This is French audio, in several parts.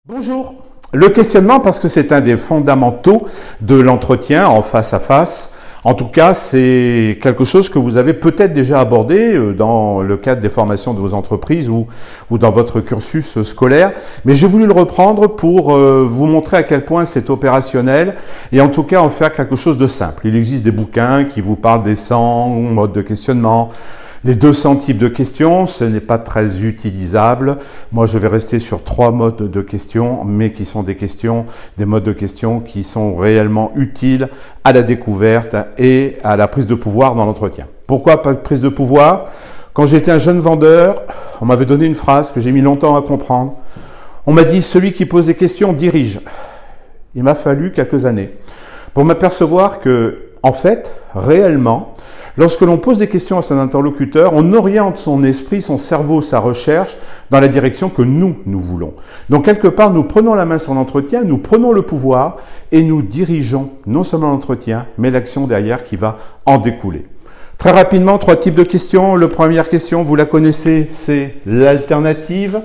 Bonjour. Le questionnement, parce que c'est un des fondamentaux de l'entretien en face à face. En tout cas, c'est quelque chose que vous avez peut-être déjà abordé dans le cadre des formations de vos entreprises ou dans votre cursus scolaire. Mais j'ai voulu le reprendre pour vous montrer à quel point c'est opérationnel et en tout cas en faire quelque chose de simple. Il existe des bouquins qui vous parlent des 100 modes de questionnement, les 200 types de questions, ce n'est pas très utilisable. Moi, je vais rester sur 3 modes de questions, mais qui sont des modes de questions qui sont réellement utiles à la découverte et à la prise de pouvoir dans l'entretien. Pourquoi pas de prise de pouvoir? Quand j'étais un jeune vendeur, on m'avait donné une phrase que j'ai mis longtemps à comprendre. On m'a dit « celui qui pose des questions dirige ». Il m'a fallu quelques années pour m'apercevoir que, en fait, réellement, lorsque l'on pose des questions à son interlocuteur, on oriente son esprit, son cerveau, sa recherche dans la direction que nous voulons. Donc, quelque part, nous prenons la main sur l'entretien, nous prenons le pouvoir et nous dirigeons non seulement l'entretien, mais l'action derrière qui va en découler. Très rapidement, 3 types de questions. La première question, vous la connaissez, c'est l'alternative.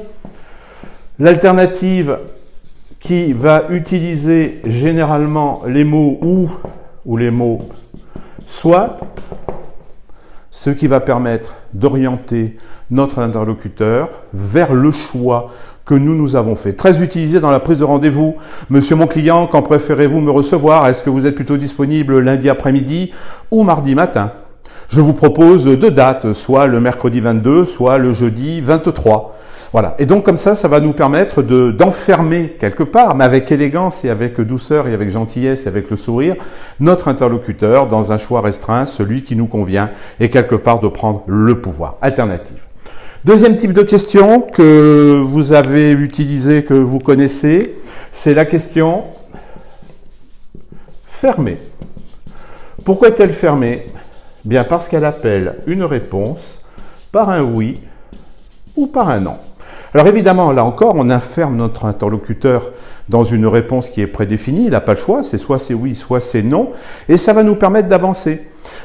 L'alternative qui va utiliser généralement les mots ou les mots soit, ce qui va permettre d'orienter notre interlocuteur vers le choix que nous avons fait. Très utilisé dans la prise de rendez-vous. Monsieur mon client, quand préférez-vous me recevoir? Est-ce que vous êtes plutôt disponible lundi après-midi ou mardi matin? Je vous propose 2 dates, soit le mercredi 22, soit le jeudi 23. Voilà. Et donc, comme ça va nous permettre d'enfermer quelque part, mais avec élégance et avec douceur et avec gentillesse et avec le sourire, notre interlocuteur dans un choix restreint, celui qui nous convient, et quelque part de prendre le pouvoir. Alternative. Deuxième type de question que vous avez utilisé, que vous connaissez, c'est la question fermée. Pourquoi est-elle fermée? Bien parce qu'elle appelle une réponse par un oui ou par un non. Alors évidemment, là encore, on enferme notre interlocuteur dans une réponse qui est prédéfinie. Il n'a pas le choix, c'est soit c'est oui, soit c'est non. Et ça va nous permettre d'avancer.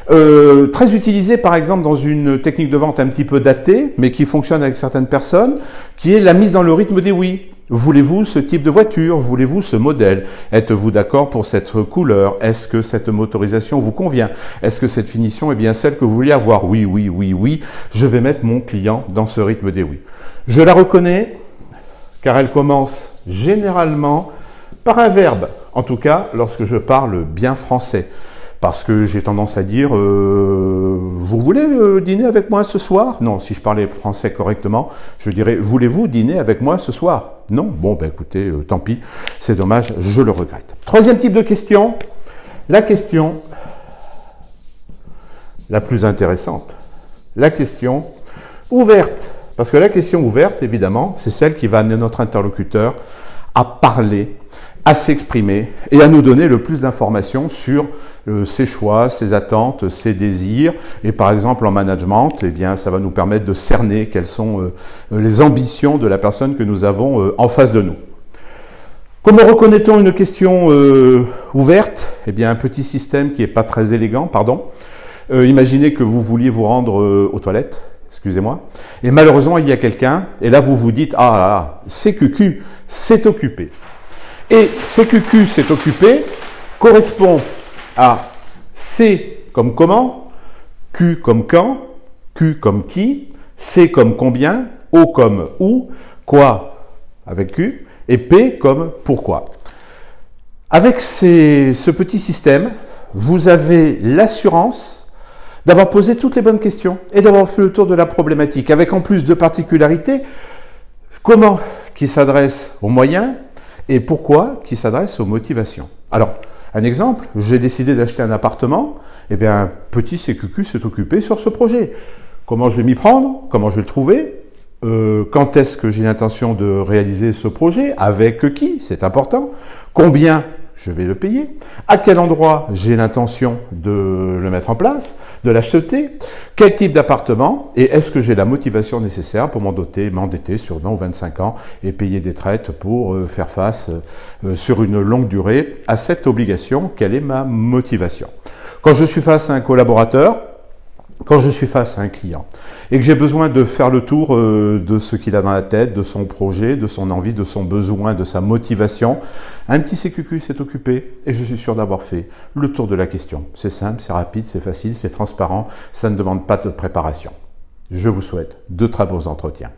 Très utilisé par exemple dans une technique de vente un petit peu datée, mais qui fonctionne avec certaines personnes, qui est la mise dans le rythme des oui. Voulez-vous ce type de voiture? Voulez-vous ce modèle? Êtes-vous d'accord pour cette couleur? Est-ce que cette motorisation vous convient? Est-ce que cette finition est bien celle que vous vouliez avoir? Oui, oui, oui, oui. Je vais mettre mon client dans ce rythme des oui. Je la reconnais car elle commence généralement par un verbe. En tout cas, lorsque je parle bien français. Parce que j'ai tendance à dire vous voulez dîner avec moi ce soir? Non, si je parlais français correctement, je dirais voulez-vous dîner avec moi ce soir? Non? Bon, ben écoutez, tant pis, c'est dommage, je le regrette. Troisième type de question, la question la plus intéressante, la question ouverte. Parce que la question ouverte, évidemment, c'est celle qui va amener notre interlocuteur à parler, à s'exprimer et à nous donner le plus d'informations sur ses choix, ses attentes, ses désirs. Et par exemple, en management, eh bien, ça va nous permettre de cerner quelles sont les ambitions de la personne que nous avons en face de nous. Comment reconnaît-on une question ouverte? Eh bien, un petit système qui n'est pas très élégant, pardon. Imaginez que vous vouliez vous rendre aux toilettes. Excusez-moi. Et malheureusement, il y a quelqu'un, et là, vous vous dites, ah là, CQQ, c'est occupé. Et CQQ, c'est occupé, correspond à C comme comment, Q comme quand, Q comme qui, C comme combien, O comme où, quoi avec Q, et P comme pourquoi. Avec ce petit système, vous avez l'assurance d'avoir posé toutes les bonnes questions et d'avoir fait le tour de la problématique, avec en plus de particularités, comment qui s'adresse aux moyens et pourquoi qui s'adresse aux motivations. Alors, un exemple, j'ai décidé d'acheter un appartement, et bien, petit CQQ s'est occupé sur ce projet. Comment je vais m'y prendre? Comment je vais le trouver? Quand est-ce que j'ai l'intention de réaliser ce projet? Avec qui? C'est important. Combien je vais le payer? À quel endroit j'ai l'intention de le mettre en place, de l'acheter? Quel type d'appartement? Et est-ce que j'ai la motivation nécessaire pour m'endetter sur 20 ou 25 ans et payer des traites pour faire face sur une longue durée à cette obligation? Quelle est ma motivation? Quand je suis face à un collaborateur, Quand je suis face à un client et que j'ai besoin de faire le tour de ce qu'il a dans la tête, de son projet, de son envie, de son besoin, de sa motivation, un petit CQQ s'est occupé et je suis sûr d'avoir fait le tour de la question. C'est simple, c'est rapide, c'est facile, c'est transparent, ça ne demande pas de préparation. Je vous souhaite de très beaux entretiens.